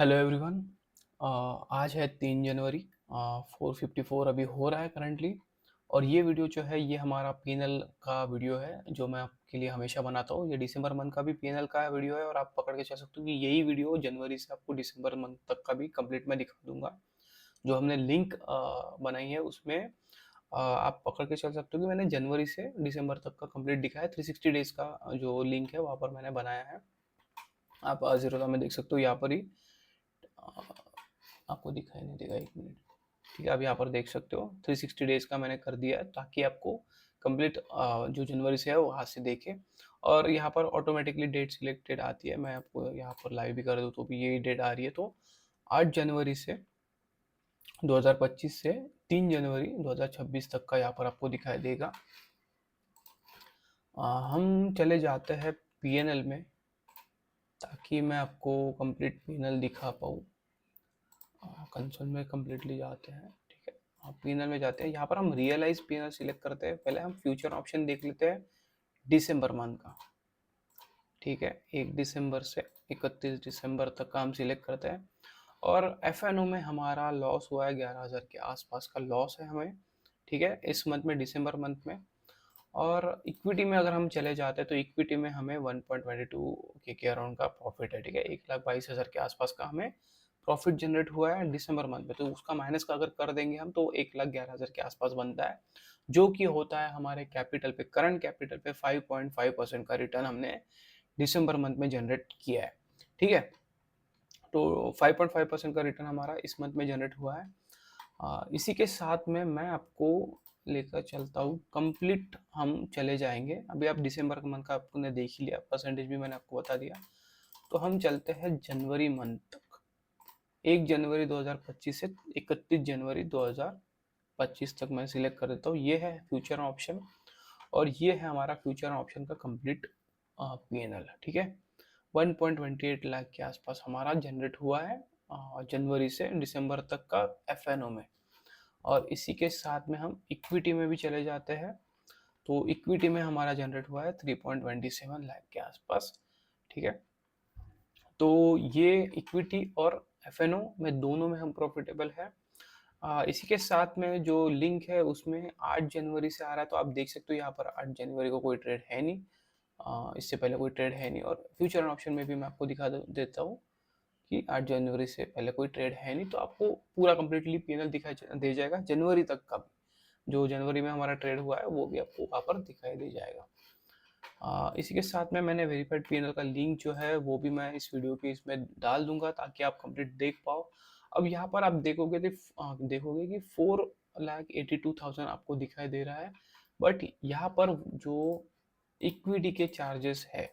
Hello everyone. आज है 3 जनवरी। 4:54 अभी हो रहा है करंटली। और ये वीडियो जो है ये हमारा पीएनएल का वीडियो है जो मैं आपके लिए हमेशा बनाता हूँ। ये दिसंबर मंथ का भी पीएनएल का वीडियो है और आप पकड़ के चल सकते हो कि यही वीडियो जनवरी से आपको दिसंबर मंथ तक का भी कंप्लीट मैं दिखा दूंगा। जो हमने लिंक बनाई है उसमें आप पकड़ के चल सकते हो कि मैंने जनवरी से दिसंबर तक का कंप्लीट दिखाया है। 360 डेज का जो लिंक है वहाँ पर मैंने बनाया है। आप जीरो में देख सकते हो यहाँ पर ही। अ, आपको दिखाई नहीं देगा, 1 मिनट। ठीक है, आप यहाँ पर देख सकते हो 360 डेज का मैंने कर दिया है ताकि आपको कंप्लीट जो जनवरी से है वो हाथ से देखे। और यहाँ पर ऑटोमेटिकली डेट सिलेक्टेड आती है। मैं आपको यहाँ पर लाइव भी कर दूँ तो भी यही डेट आ रही है। तो 8 जनवरी से 2025 से 3 जनवरी 2026 तक का यहाँ पर आपको दिखाई देगा। हम चले जाते हैं पीएनएल में ताकि मैं आपको कंप्लीट पीएनएल दिखा पाऊँ। कंसोल में कम्प्लीटली जाते हैं। ठीक है, आप पीएनएल में जाते हैं। यहाँ पर हम रियलाइज पीएनएल सिलेक्ट करते हैं। पहले हम फ्यूचर ऑप्शन देख लेते हैं दिसंबर मंथ का। ठीक है, 1 दिसंबर से 31 दिसंबर तक का हम सिलेक्ट करते हैं। और एफएनओ में हमारा लॉस हुआ है 11,000 के आसपास का लॉस है हमें। ठीक है, इस मंथ में दिसंबर मंथ में। और इक्विटी में अगर हम चले जाते हैं तो इक्विटी में हमें 1.22 के अराउंड का प्रॉफिट है। ठीक है, 1,22,000 के आसपास का हमें प्रॉफिट जनरेट हुआ है दिसंबर मंथ में। तो उसका माइनस का अगर कर देंगे हम तो 1,11,000 के आसपास बनता है, जो कि होता है हमारे कैपिटल पे, करंट कैपिटल पे 5.5% का रिटर्न हमने दिसंबर मंथ में जनरेट किया है। ठीक है, तो 5.5% का रिटर्न हमारा इस मंथ में जनरेट हुआ है। इसी के साथ में मैं आपको लेकर चलता हूँ कंप्लीट। हम चले जाएंगे, अभी आप दिसंबर का मंथ का आपने देख ही लिया, परसेंटेज भी मैंने आपको बता दिया। तो हम चलते हैं जनवरी मंथ तक। 1 जनवरी 2025 से 31 जनवरी 2025 तक मैं सिलेक्ट कर देता हूँ। ये है फ्यूचर ऑप्शन और ये है हमारा फ्यूचर ऑप्शन का कंप्लीट पीएनएल। ठीक है, 1.28 लाख के आसपास हमारा जनरेट हुआ है जनवरी से दिसंबर तक का एफएनओ में। और इसी के साथ में हम इक्विटी में भी चले जाते हैं। तो इक्विटी में हमारा जनरेट हुआ है 3.27 लाख के आसपास। ठीक है, तो ये इक्विटी और एफएनओ में दोनों में हम प्रॉफिटेबल है। इसी के साथ में जो लिंक है उसमें 8 जनवरी से आ रहा है। तो आप देख सकते हो यहाँ पर 8 जनवरी को कोई ट्रेड है नहीं। इससे पहले कोई ट्रेड है नहीं। और फ्यूचर ऑप्शन में भी मैं आपको दिखा देता हूँ कि 8 जनवरी से पहले कोई ट्रेड है नहीं। तो आपको पूरा कंप्लीटली पीएनएल दिखाई दे जाएगा जनवरी तक का भी। जो जनवरी में हमारा ट्रेड हुआ है वो भी आपको वहाँ पर दिखाई दे जाएगा। इसी के साथ में मैंने वेरीफाइड पीएनएल का लिंक जो है वो भी मैं इस वीडियो के इसमें डाल दूंगा ताकि आप कंप्लीट देख पाओ। अब यहाँ पर आप देखोगे कि 4,82,000 आपको दिखाई दे रहा है। बट यहाँ पर जो इक्विटी के चार्जेस है,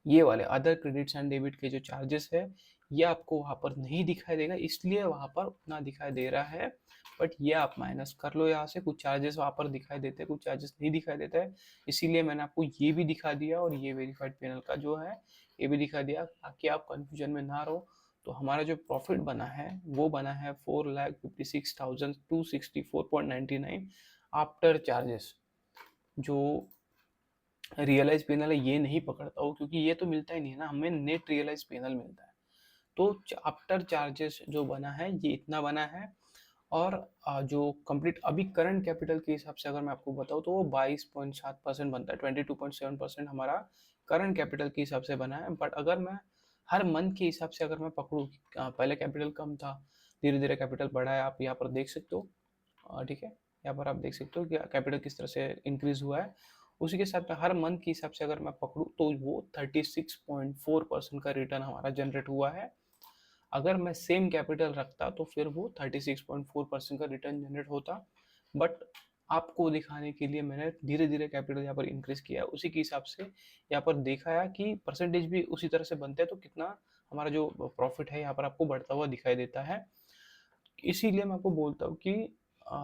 ये वाले अदर क्रेडिट्स एंड डेबिट के जो चार्जेस है, ये आपको वहाँ पर नहीं दिखाई देगा, इसलिए वहाँ पर उतना दिखाई दे रहा है। बट ये आप माइनस कर लो यहाँ से। कुछ चार्जेस वहाँ पर दिखाई देते हैं, कुछ चार्जेस नहीं दिखाई देते हैं। इसीलिए मैंने आपको ये भी दिखा दिया और ये वेरीफाइड पैनल का जो है ये भी दिखा दिया ताकि आप कंफ्यूजन में ना रहो। तो हमारा जो प्रॉफिट बना है वो बना है 4,56,264.99 आफ्टर चार्जेस। जो रियलाइज पेनल है ये नहीं पकड़ता हो क्योंकि ये तो मिलता ही नहीं है ना, हमें नेट रियलाइज पेनल मिलता है। तो आफ्टर चार्जेस जो बना है ये इतना बना है। और जो कंप्लीट अभी करंट कैपिटल के हिसाब से अगर मैं आपको बताऊँ तो वो 22.7% बनता है। 22.7% हमारा करंट कैपिटल के हिसाब से बना है। बट अगर मैं हर मंथ के हिसाब से अगर मैं पकड़ूँ, पहले कैपिटल कम था, धीरे धीरे कैपिटल बढ़ा है, आप यहाँ पर देख सकते हो। ठीक है, यहाँ पर आप देख सकते हो कि कैपिटल किस तरह से इंक्रीज हुआ है। उसी के साथ में हर मंथ के हिसाब से अगर मैं पकड़ूँ तो वो 36.4% का रिटर्न हमारा जनरेट हुआ है। अगर मैं सेम कैपिटल रखता तो फिर वो 36.4% का रिटर्न जनरेट होता। बट आपको दिखाने के लिए मैंने धीरे धीरे कैपिटल यहाँ पर इंक्रीज किया, उसी के हिसाब से यहाँ पर देखा है कि परसेंटेज भी उसी तरह से बनते हैं। तो कितना हमारा जो प्रॉफिट है यहाँ पर आपको बढ़ता हुआ दिखाई देता है। इसीलिए मैं आपको बोलता हूँ कि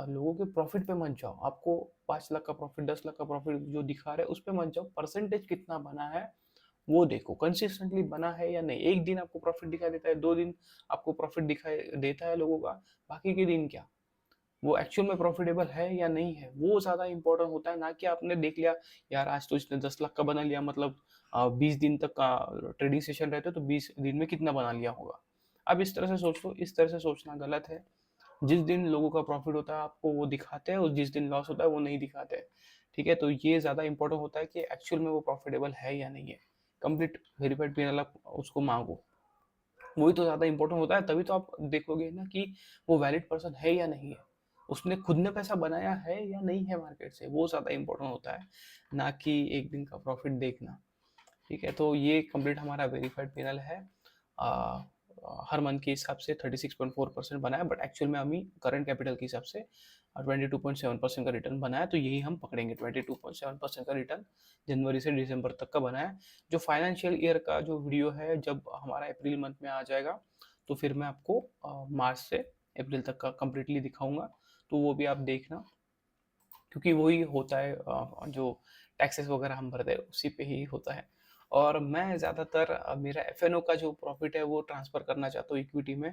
लोगों के प्रॉफिट पे मत जाओ। आपको 5 लाख का प्रॉफिट, 10 लाख का प्रॉफिट जो दिखा रहे हैं उस पर मत जाओ, परसेंटेज कितना बना है वो देखो, कंसिस्टेंटली बना है या नहीं। एक दिन आपको प्रॉफिट दिखाई देता है, 2 दिन आपको प्रॉफिट दिखाई देता है लोगों का, बाकी के दिन क्या वो एक्चुअल में प्रॉफिटेबल है या नहीं है, वो ज्यादा इंपॉर्टेंट होता है। ना कि आपने देख लिया यार आज तो इसने 10 लाख का बना लिया, मतलब 20 दिन तक का ट्रेडिंग सेशन रहता है तो 20 दिन में कितना बना लिया होगा। आप इस तरह से सोच लो, इस तरह से सोचना गलत है। जिस दिन लोगों का प्रॉफिट होता है आपको वो दिखाते हैं, और जिस दिन लॉस होता है वो नहीं दिखाते हैं। ठीक है, तो ये ज़्यादा इंपॉर्टेंट होता है कि एक्चुअल में वो प्रॉफिटेबल है या नहीं है। कंप्लीट वेरीफाइड पीएनएल आप उसको मांगो, वही तो ज़्यादा इंपॉर्टेंट होता है। तभी तो आप देखोगे ना कि वो वैलिड पर्सन है या नहीं है, उसने खुद ने पैसा बनाया है या नहीं है मार्केट से, वो ज़्यादा इंपॉर्टेंट होता है, ना कि एक दिन का प्रॉफिट देखना। ठीक है, तो ये कंप्लीट हमारा वेरीफाइड पैनल है। हर मंथ के हिसाब से 36.4% बना है, बट एक्चुअल में हमें करंट कैपिटल के हिसाब से 22.7% का रिटर्न बना है। तो यही हम पकड़ेंगे, 22.7% का रिटर्न जनवरी से दिसंबर तक का बना है। जो फाइनेंशियल ईयर का जो वीडियो है जब हमारा अप्रैल मंथ में आ जाएगा, तो फिर मैं आपको मार्च से अप्रैल तक का कम्प्लीटली दिखाऊंगा, तो वो भी आप देखना, क्योंकि वही होता है जो टैक्सेस वगैरह हम भरते हैं उसी पे ही होता है। और मैं ज़्यादातर मेरा एफ का जो प्रॉफिट है वो ट्रांसफ़र करना चाहता हूँ इक्विटी में,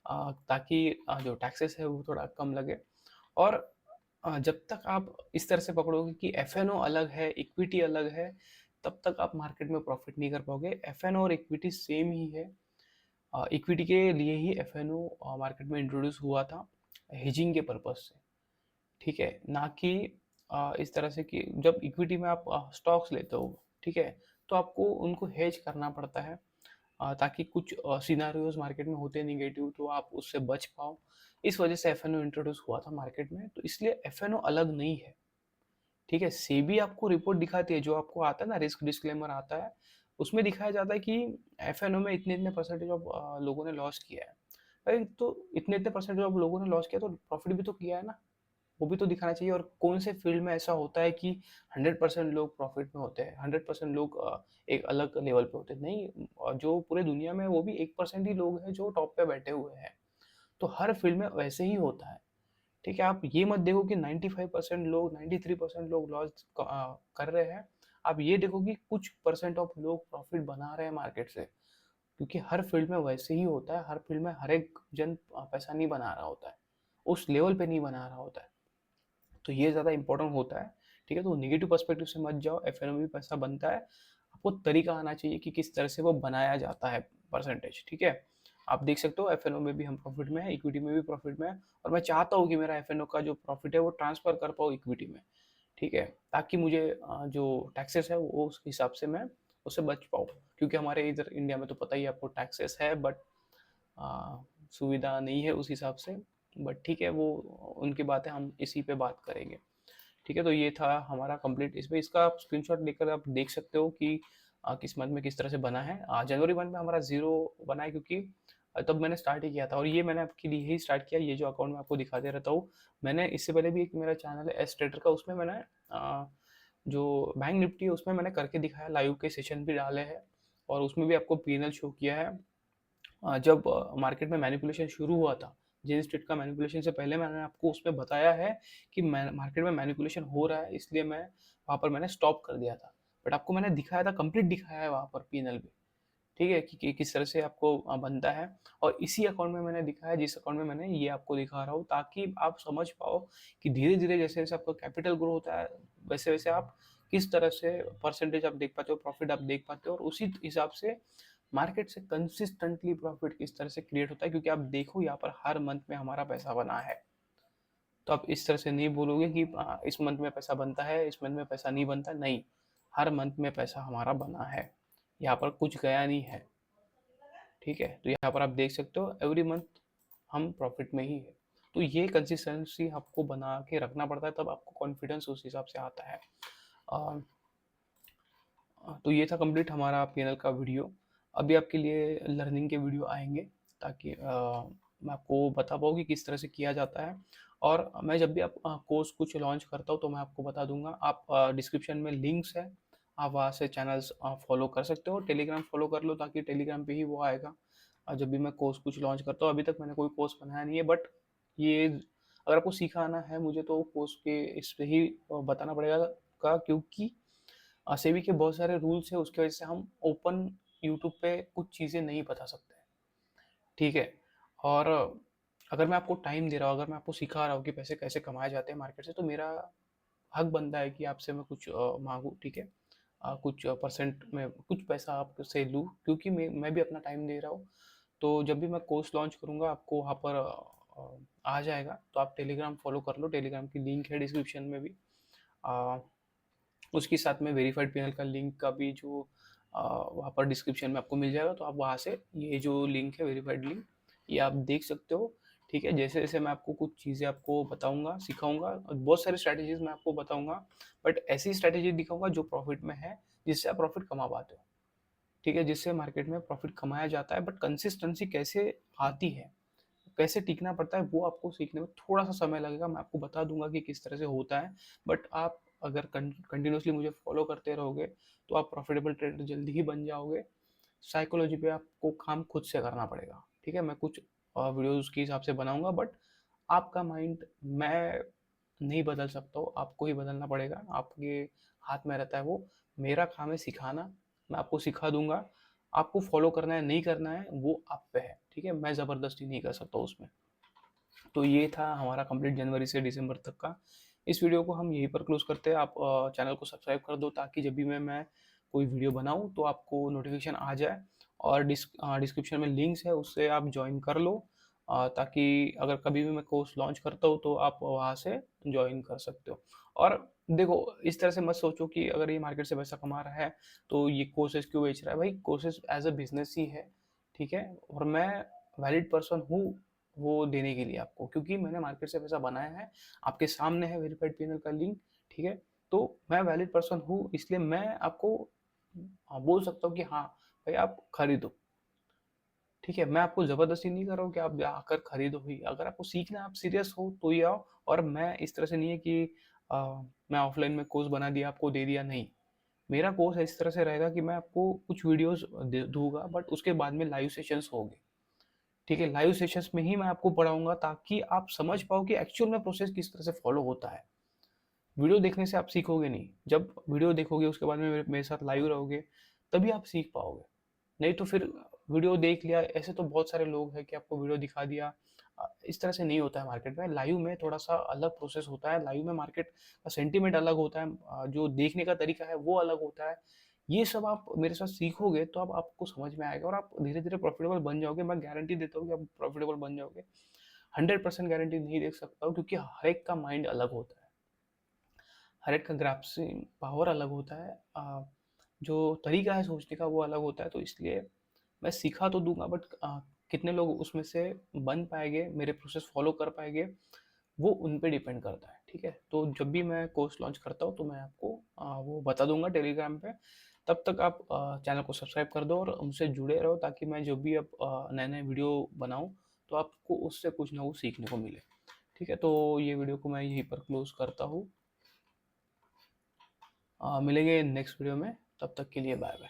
ताकि जो टैक्सेस है वो थोड़ा कम लगे। और जब तक आप इस तरह से पकड़ोगे कि एफ अलग है, इक्विटी अलग है, तब तक आप मार्केट में प्रॉफिट नहीं कर पाओगे। एफ और इक्विटी सेम ही है। इक्विटी के लिए ही एफ मार्केट में इंट्रोड्यूस हुआ था, हेजिंग के पर्पज से। ठीक है, ना कि इस तरह से कि जब इक्विटी में आप स्टॉक्स लेते हो, ठीक है, तो आपको उनको हेज करना पड़ता है, ताकि कुछ सिनारियोज मार्केट में होते नेगेटिव, तो आप उससे बच पाओ। इस वजह से एफ इंट्रोड्यूस हुआ था मार्केट में, तो इसलिए एफ अलग नहीं है। ठीक है, सेबी आपको रिपोर्ट दिखाती है, जो आपको आता है ना, रिस्क डिस्क्लेमर आता है, उसमें दिखाया जाता है कि एफ में इतने इतने परसेंटेज ऑफ लोगों ने लॉस किया है। भाई तो इतने इतने परसेंटेज ऑफ लोगों ने लॉस किया, तो प्रॉफिट भी तो किया है ना, वो भी तो दिखाना चाहिए। और कौन से फील्ड में ऐसा होता है कि 100% लोग प्रॉफिट में होते हैं, 100% लोग एक अलग लेवल पे होते हैं? नहीं, जो पूरे दुनिया में वो भी 1% ही लोग हैं जो टॉप पे बैठे हुए हैं। तो हर फील्ड में वैसे ही होता है। ठीक है, आप ये मत देखो कि 95% लोग, 93% लोग लॉस कर रहे हैं। आप ये देखो कि कुछ परसेंट ऑफ लोग प्रॉफिट बना रहे हैं मार्केट से, क्योंकि हर फील्ड में वैसे ही होता है। हर फील्ड में हर एक जन पैसा नहीं बना रहा होता है, उस लेवल पे नहीं बना रहा होता है। तो ये ज़्यादा इंपॉर्टेंट होता है। ठीक है, तो नेगेटिव पर्सपेक्टिव से मत जाओ, एफ में भी पैसा बनता है। आपको तरीका आना चाहिए कि किस तरह से वो बनाया जाता है परसेंटेज। ठीक है, आप देख सकते हो एफ में भी हम प्रॉफिट में है, इक्विटी में भी प्रॉफिट में है, और मैं चाहता हूँ कि मेरा एफ का जो प्रॉफिट है वो ट्रांसफर कर पाऊँ इक्विटी में। ठीक है, ताकि मुझे जो टैक्सेस है वो उस हिसाब से मैं उससे बच पाऊँ, क्योंकि हमारे इधर इंडिया में तो पता ही आपको टैक्सेस है, बट सुविधा नहीं है उस हिसाब से। बट ठीक है, वो उनकी बातें, हम इसी पे बात करेंगे। ठीक है, तो ये था हमारा कंप्लीट। इसमें इसका आप स्क्रीनशॉट लेकर आप देख सकते हो कि किस मंथ में किस तरह से बना है। जनवरी मंथ में हमारा जीरो बना है, क्योंकि तब मैंने स्टार्ट ही किया था, और ये मैंने आपके लिए ही स्टार्ट किया। ये जो अकाउंट मैं आपको दिखाते रहता हूँ, मैंने इससे पहले भी एक मेरा चैनल है एस ट्रेडर का, उसमें मैंने जो बैंक निफ्टी है उसमें मैंने करके दिखाया, लाइव के सेशन भी डाले हैं, और उसमें भी आपको पीएनएल शो किया है। जब मार्केट में मैनिपुलेशन शुरू हुआ था, जेन स्ट्रीट का मैनिपुलेशन से पहले मैंने आपको उसमें बताया है कि मार्केट में मैनिपुलेशन हो रहा है, इसलिए मैं वहाँ पर मैंने स्टॉप कर दिया था। बट आपको मैंने दिखाया था, कंप्लीट दिखाया है वहाँ पर पीएनएल भी। ठीक है, कि किस तरह से आपको बनता है। और इसी अकाउंट में मैंने दिखाया, जिस अकाउंट में मैंने ये आपको दिखा रहा हूँ, ताकि आप समझ पाओ कि धीरे धीरे जैसे जैसे आपका कैपिटल ग्रो होता है, वैसे वैसे आप किस तरह से परसेंटेज आप देख पाते हो, प्रॉफिट आप देख पाते हो, और उसी हिसाब से मार्केट से कंसिस्टेंटली प्रॉफिट किस तरह से क्रिएट होता है। क्योंकि आप देखो यहाँ पर हर मंथ में हमारा पैसा बना है, तो आप इस तरह से नहीं बोलोगे कि इस मंथ में पैसा बनता है, इस मंथ में पैसा नहीं बनता। नहीं, हर मंथ में पैसा हमारा बना है, यहाँ पर कुछ गया नहीं है। ठीक है, तो यहाँ पर आप देख सकते हो एवरी मंथ हम प्रॉफिट में ही है। तो ये कंसिस्टेंसी आपको बना के रखना पड़ता है, तब आपको कॉन्फिडेंस उस हिसाब से आता है। तो ये था कंप्लीट हमारा पीएनएल का वीडियो। अभी आपके लिए लर्निंग के वीडियो आएंगे, ताकि मैं आपको बता पाऊँ कि किस तरह से किया जाता है। और मैं जब भी आप कोर्स कुछ लॉन्च करता हूँ तो मैं आपको बता दूंगा। आप डिस्क्रिप्शन में लिंक्स है, आप वहाँ से चैनल्स फॉलो कर सकते हो। टेलीग्राम फॉलो कर लो, ताकि टेलीग्राम पे ही वो आएगा जब भी मैं कोर्स कुछ लॉन्च करता हूँ। अभी तक मैंने कोई कोर्स बनाया नहीं है, बट ये अगर आपको सिखाना है मुझे, तो कोर्स के इस पे ही बताना पड़ेगा क्योंकि सेबी के बहुत सारे रूल्स है, उसकी वजह से हम ओपन यूट्यूब पे कुछ चीज़ें नहीं बता सकते। ठीक है, और अगर मैं आपको टाइम दे रहा हूँ, अगर मैं आपको सिखा रहा हूँ कि पैसे कैसे कमाए जाते हैं मार्केट से, तो मेरा हक बनता है कि आपसे मैं कुछ मांगूँ। ठीक है, कुछ परसेंट में कुछ पैसा आपसे लूँ, क्योंकि मैं भी अपना टाइम दे रहा हूँ। तो जब भी मैं कोर्स लॉन्च करूँगा आपको वहाँ पर आ जाएगा, तो आप टेलीग्राम फॉलो कर लो, टेलीग्राम की लिंक है डिस्क्रिप्शन में भी। उसके साथ में वेरीफाइड पैनल का लिंक का भी जो वहाँ पर डिस्क्रिप्शन में आपको मिल जाएगा, तो आप वहाँ से ये जो लिंक है वेरीफाइड लिंक, ये आप देख सकते हो। ठीक है, जैसे जैसे मैं आपको कुछ चीज़ें आपको बताऊंगा, सिखाऊंगा, और बहुत सारी स्ट्रैटेजीज मैं आपको बताऊंगा, बट ऐसी स्ट्रैटेजी दिखाऊंगा जो प्रॉफिट में है, जिससे आप प्रॉफिट कमा पाते हो। ठीक है, जिससे मार्केट में प्रॉफिट कमाया जाता है, बट कंसिस्टेंसी कैसे आती है, कैसे टिकना पड़ता है, वो आपको सीखने में थोड़ा सा समय लगेगा। मैं आपको बता दूंगा कि किस तरह से होता है, बट आप अगर कंटिन्यूसली मुझे फॉलो करते रहोगे तो आप प्रॉफिटेबल ट्रेडर जल्दी ही बन जाओगे। साइकोलॉजी पे आपको काम खुद से करना पड़ेगा। ठीक है, मैं कुछ वीडियोस के हिसाब से बनाऊंगा, बट आपका माइंड मैं नहीं बदल सकता हूँ, आपको ही बदलना पड़ेगा, आपके हाथ में रहता है वो। मेरा काम है सिखाना, मैं आपको सिखा दूंगा, आपको फॉलो करना है नहीं करना है वो आप पे है। ठीक है, मैं ज़बरदस्ती नहीं कर सकता उसमें। तो ये था हमारा कंप्लीट जनवरी से दिसंबर तक का। इस वीडियो को हम यहीं पर क्लोज करते हैं। आप चैनल को सब्सक्राइब कर दो, ताकि जब भी मैं कोई वीडियो बनाऊं तो आपको नोटिफिकेशन आ जाए, और डिस्क्रिप्शन में लिंक्स है, उससे आप ज्वाइन कर लो, ताकि अगर कभी भी मैं कोर्स लॉन्च करता हूँ तो आप वहाँ से ज्वाइन कर सकते हो। और देखो, इस तरह से मत सोचो कि अगर ये मार्केट से पैसा कमा रहा है तो ये कोर्सेज क्यों बेच रहा है। भाई, कोर्सेज एज अ बिजनेस ही है। ठीक है, और मैं वैलिड पर्सन हूँ वो देने के लिए आपको, क्योंकि मैंने मार्केट से पैसा बनाया है, आपके सामने है वेरीफाइड पैनल का लिंक। ठीक है, तो मैं वैलिड पर्सन हूँ, इसलिए मैं आपको बोल सकता हूँ कि हाँ भाई आप खरीदो। ठीक है, मैं आपको जबरदस्ती नहीं कर रहा हूँ कि आप आकर खरीदो ही। अगर आपको सीखना है, आप सीरियस हो तो ही आओ। और मैं इस तरह से नहीं है कि मैं ऑफलाइन में कोर्स बना दिया आपको दे दिया, नहीं। मेरा कोर्स इस तरह से रहेगा कि मैं आपको कुछ वीडियोस दूंगा, बट उसके बाद में लाइव सेशंस होंगे। ठीक है, लाइव सेशंस में ही मैं आपको पढ़ाऊंगा, ताकि आप समझ पाओ कि एक्चुअल में प्रोसेस किस तरह से फॉलो होता है। वीडियो देखने से आप सीखोगे नहीं, जब वीडियो देखोगे उसके बाद में मेरे साथ लाइव रहोगे, तभी आप सीख पाओगे। नहीं तो फिर वीडियो देख लिया, ऐसे तो बहुत सारे लोग हैं कि आपको वीडियो दिखा दिया। इस तरह से नहीं होता है मार्केट में। लाइव में थोड़ा सा अलग प्रोसेस होता है, लाइव में मार्केट का सेंटीमेंट अलग होता है, जो देखने का तरीका है वो अलग होता है। ये सब आप मेरे साथ सीखोगे तो अब आपको समझ में आएगा, और आप धीरे धीरे प्रॉफिटेबल बन जाओगे। मैं गारंटी देता हूँ कि आप प्रॉफिटेबल बन जाओगे। 100% गारंटी नहीं दे सकता हूँ, क्योंकि हर एक का माइंड अलग होता है, हर एक का ग्रास्पिंग पावर अलग होता है, जो तरीका है सोचने का वो अलग होता है। तो इसलिए मैं सिखा तो दूंगा, बट कितने लोग उसमें से बन पाएंगे, मेरे प्रोसेस फॉलो कर पाएंगे, वो उन पे डिपेंड करता है। ठीक है, तो जब भी मैं कोर्स लॉन्च करता हूँ तो मैं आपको वो बता दूंगा टेलीग्राम पे। तब तक आप चैनल को सब्सक्राइब कर दो और उनसे जुड़े रहो, ताकि मैं जब भी अब नए नए वीडियो बनाऊँ तो आपको उससे कुछ ना कुछ सीखने को मिले। ठीक है, तो ये वीडियो को मैं यहीं पर क्लोज करता हूँ। मिलेंगे नेक्स्ट वीडियो में, तब तक के लिए बाय बाय।